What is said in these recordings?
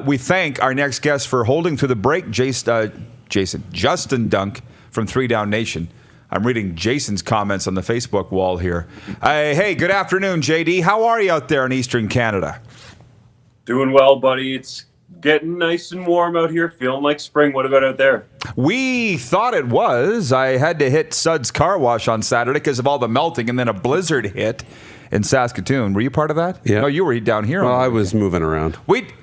We thank our next guest for holding through the break, Justin Dunk from 3Down Nation. I'm reading Jason's comments on the Facebook wall here. Hey, good afternoon, JD. How are you out there in Eastern Canada? Doing well, buddy. It's getting nice and warm out here, feeling like spring. What about out there? We thought it was. I had to hit Sud's car wash on Saturday because of all the melting, and then a blizzard hit in Saskatoon. Were you part of that? Yeah. No, you were down here. Well, I was moving around.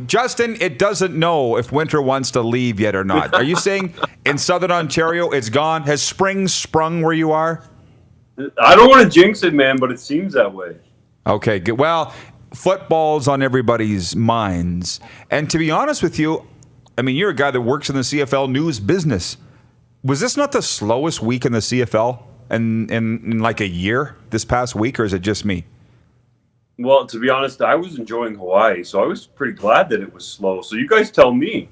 Justin, it doesn't know if winter wants to leave yet or not. Are you saying in southern Ontario it's gone? Has spring sprung where you are? I don't want to jinx it, man, but it seems that way. Okay, good. Well, football's on everybody's minds. And to be honest with you, I mean, you're a guy that works in the CFL news business. Was this not the slowest week in the CFL in like a year this past week, or is it just me? Well, to be honest, I was enjoying Hawaii, so I was pretty glad that it was slow. So you guys tell me.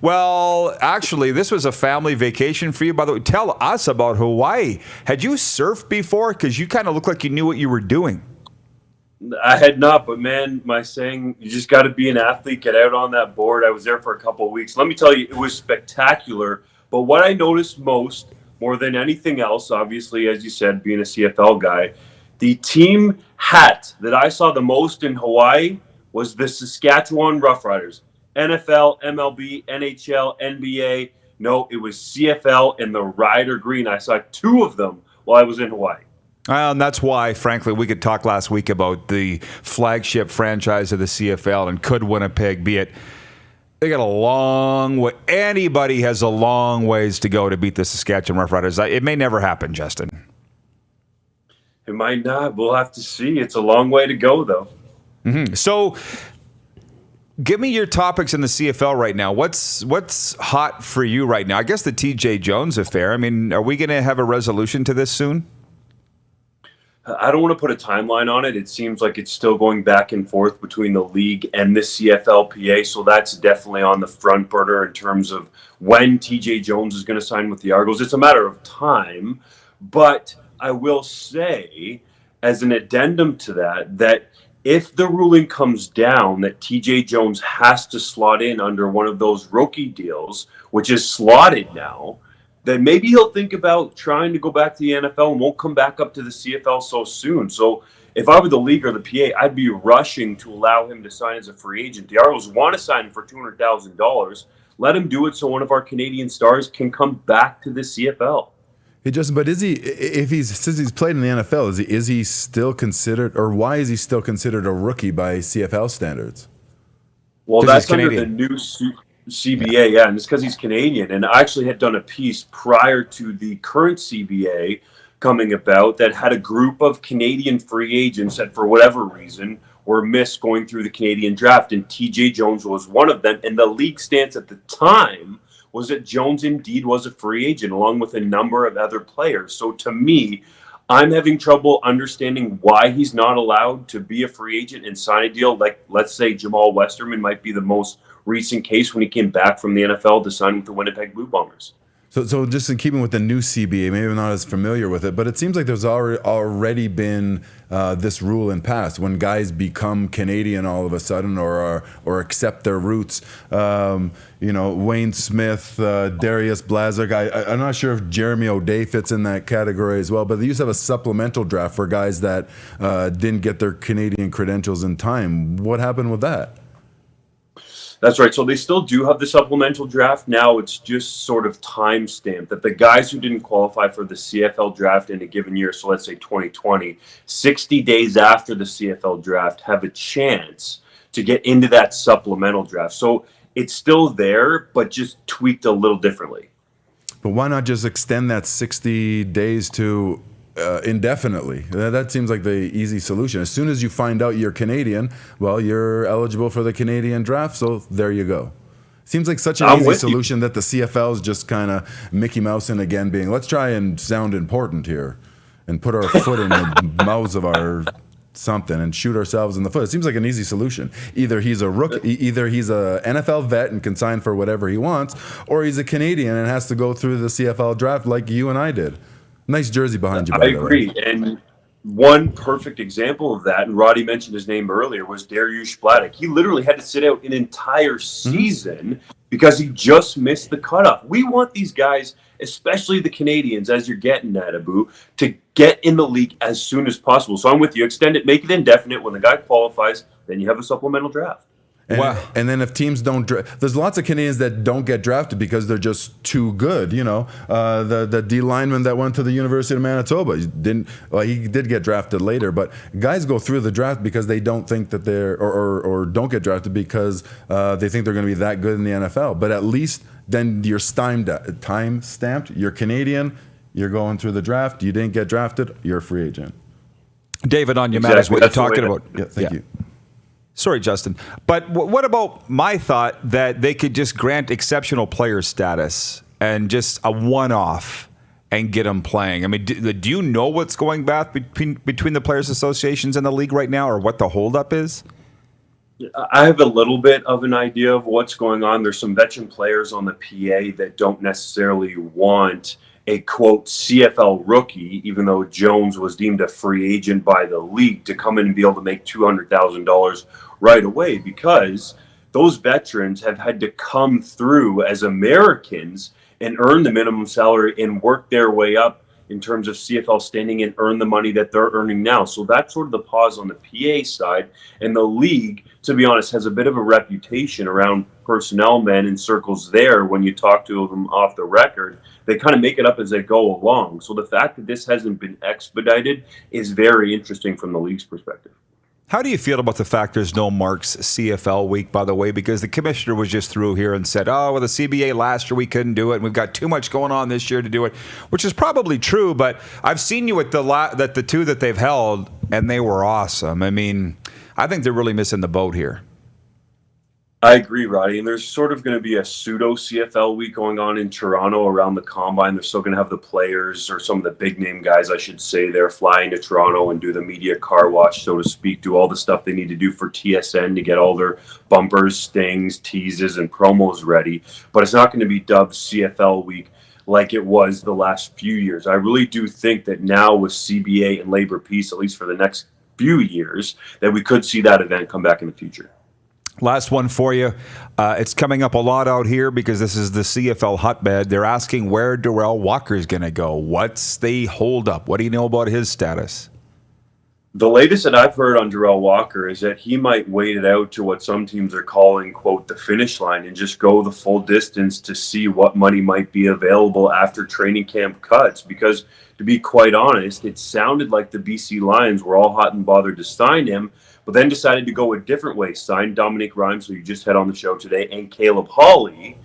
Well, actually, this was a family vacation for you. By the way, tell us about Hawaii. Had you surfed before? Because you kind of look like you knew what you were doing. I had not, but man, my saying, you just got to be an athlete, get out on that board. I was there for a couple of weeks. Let me tell you, it was spectacular. But what I noticed most, more than anything else, obviously, as you said, being a CFL guy, the team hat that I saw the most in Hawaii was the Saskatchewan Roughriders. NFL, MLB, NHL, NBA. No, it was CFL and the Rider Green. I saw two of them while I was in Hawaii. And that's why, frankly, we could talk last week about the flagship franchise of the CFL, and could Winnipeg be it? They got a long way. Anybody has a long ways to go to beat the Saskatchewan Roughriders. It may never happen, Justin. It might not. We'll have to see. It's a long way to go, though. Mm-hmm. So, give me your topics in the CFL right now. What's hot for you right now? I guess the TJ Jones affair. I mean, are we going to have a resolution to this soon? I don't want to put a timeline on it. It seems like it's still going back and forth between the league and the CFLPA, so that's definitely on the front burner in terms of when TJ Jones is going to sign with the Argos. It's a matter of time, but I will say, as an addendum to that if the ruling comes down that TJ Jones has to slot in under one of those rookie deals, which is slotted now, then maybe he'll think about trying to go back to the NFL and won't come back up to the CFL so soon. So if I were the league or the PA, I'd be rushing to allow him to sign as a free agent. The Argos want to sign him for $200,000. Let him do it so one of our Canadian stars can come back to the CFL. Hey, Justin, but since he's played in the NFL, is he still considered, or why is he still considered a rookie by CFL standards? Well, that's under the new CBA, yeah, and it's because he's Canadian. And I actually had done a piece prior to the current CBA coming about that had a group of Canadian free agents that, for whatever reason, were missed going through the Canadian draft, and TJ Jones was one of them. And the league stance at the time was that Jones indeed was a free agent, along with a number of other players. So to me, I'm having trouble understanding why he's not allowed to be a free agent and sign a deal. Like, let's say Jamal Westerman might be the most recent case when he came back from the NFL to sign with the Winnipeg Blue Bombers. So just in keeping with the new CBA, maybe I'm not as familiar with it, but it seems like there's already been this rule in past when guys become Canadian all of a sudden or accept their roots. Wayne Smith, Darius Blazek. I'm not sure if Jeremy O'Day fits in that category as well, but they used to have a supplemental draft for guys that didn't get their Canadian credentials in time. What happened with that? That's right. So they still do have the supplemental draft. Now it's just sort of time stamped that the guys who didn't qualify for the CFL draft in a given year, so let's say 2020, 60 days after the CFL draft have a chance to get into that supplemental draft. So it's still there, but just tweaked a little differently. But why not just extend that 60 days to indefinitely? That seems like the easy solution. As soon as you find out you're Canadian, well, you're eligible for the Canadian draft, so there you go. Seems like such an easy solution that the CFL is just kind of Mickey Mousing again, being, let's try and sound important here and put our foot in the mouths of our something and shoot ourselves in the foot. It seems like an easy solution. Either he's a rookie, either he's a NFL vet and can sign for whatever he wants, or he's a Canadian and has to go through the CFL draft like you and I did. Nice jersey behind you, by I the agree. way. And One perfect example of that, and Roddy mentioned his name earlier, was Dariusz Splatek. He literally had to sit out an entire season because he just missed the cutoff. We want these guys, especially the Canadians, as you're getting at, Abu, to get in the league as soon as possible. So I'm with you. Extend it, make it indefinite. When the guy qualifies, then you have a supplemental draft. And then if teams don't, there's lots of Canadians that don't get drafted because they're just too good. You know, the D lineman that went to the University of Manitoba he did get drafted later, but guys go through the draft because they don't think that they're or don't get drafted because they think they're going to be that good in the NFL. But at least then you're time stamped. You're Canadian. You're going through the draft. You didn't get drafted. You're a free agent. David, on your matters, what you're talking about. Yeah, thank you. Sorry, Justin. But what about my thought that they could just grant exceptional player status and just a one-off and get them playing? I mean, do you know what's going back between the players' associations and the league right now, or what the holdup is? I have a little bit of an idea of what's going on. There's some veteran players on the PA that don't necessarily want a, quote, CFL rookie, even though Jones was deemed a free agent by the league, to come in and be able to make $200,000 right away, because those veterans have had to come through as Americans and earn the minimum salary and work their way up in terms of CFL standing and earn the money that they're earning now. So that's sort of the pause on the PA side. And the league, to be honest, has a bit of a reputation around personnel men in circles there. When you talk to them off the record, they kind of make it up as they go along. So the fact that this hasn't been expedited is very interesting from the league's perspective. How do you feel about the fact there's no Marks CFL week, by the way? Because the commissioner was just through here and said, oh, well, the CBA last year we couldn't do it, and we've got too much going on this year to do it, which is probably true, but I've seen you at the two that they've held, and they were awesome. I mean, I think they're really missing the boat here. I agree, Roddy. And there's sort of going to be a pseudo CFL week going on in Toronto around the combine. They're still going to have the players, or some of the big name guys, I should say, they're flying to Toronto and do the media car wash, so to speak, do all the stuff they need to do for TSN to get all their bumpers, stings, teases, and promos ready. But it's not going to be dubbed CFL week like it was the last few years. I really do think that now with CBA and labor peace, at least for the next few years, that we could see that event come back in the future. Last one for you. It's coming up a lot out here because this is the CFL hotbed. They're asking where Darrell Walker's going to go. What's the holdup? What do you know about his status? The latest that I've heard on Darrell Walker is that he might wait it out to what some teams are calling, quote, the finish line, and just go the full distance to see what money might be available after training camp cuts. Because to be quite honest, it sounded like the BC Lions were all hot and bothered to sign him, but then decided to go a different way. Signed Dominic Rhymes, who you just had on the show today, and Caleb Hawley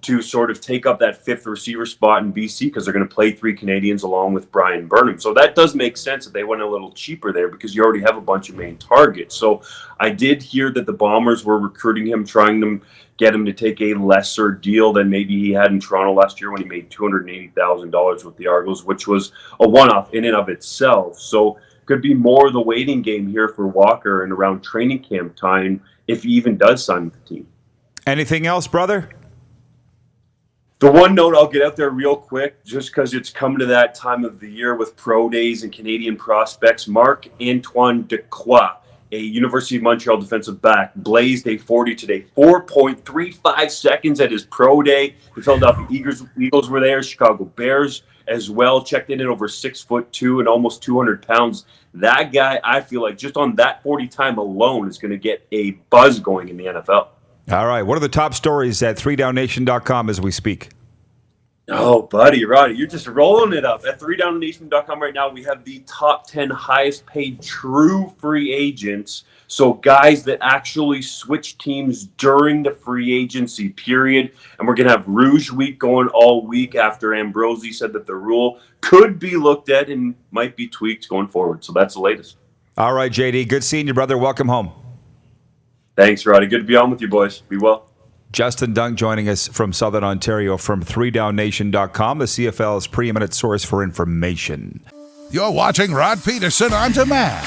to sort of take up that fifth receiver spot in BC, because they're going to play three Canadians along with Brian Burnham. So that does make sense that they went a little cheaper there, because you already have a bunch of main targets. So I did hear that the Bombers were recruiting him, trying to get him to take a lesser deal than maybe he had in Toronto last year when he made $280,000 with the Argos, which was a one-off in and of itself. So could be more of the waiting game here for Walker and around training camp time, if he even does sign with the team. Anything else, brother? The one note I'll get out there real quick, just because it's coming to that time of the year with pro days and Canadian prospects. Marc-Antoine Dequoy, a University of Montreal defensive back, blazed a 40 today, 4.35 seconds at his pro day. The Philadelphia Eagles were there, Chicago Bears as well, checked in at over 6'2" and almost 200 pounds. That guy, I feel like just on that 40 time alone is going to get a buzz going in the NFL. All right. What are the top stories at 3DownNation.com as we speak? Oh, buddy, Roddy, you're just rolling it up. At 3DownNation.com right now, we have the top 10 highest paid true free agents. So guys that actually switch teams during the free agency period. And we're going to have Rouge Week going all week after Ambrosi said that the rule could be looked at and might be tweaked going forward. So that's the latest. All right, JD. Good seeing you, brother. Welcome home. Thanks, Roddy. Good to be on with you, boys. Be well. Justin Dunk joining us from Southern Ontario from 3DownNation.com, the CFL's preeminent source for information. You're watching Rod Pedersen On Demand.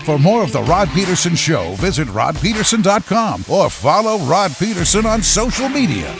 For more of The Rod Pedersen Show, visit rodpedersen.com or follow Rod Pedersen on social media.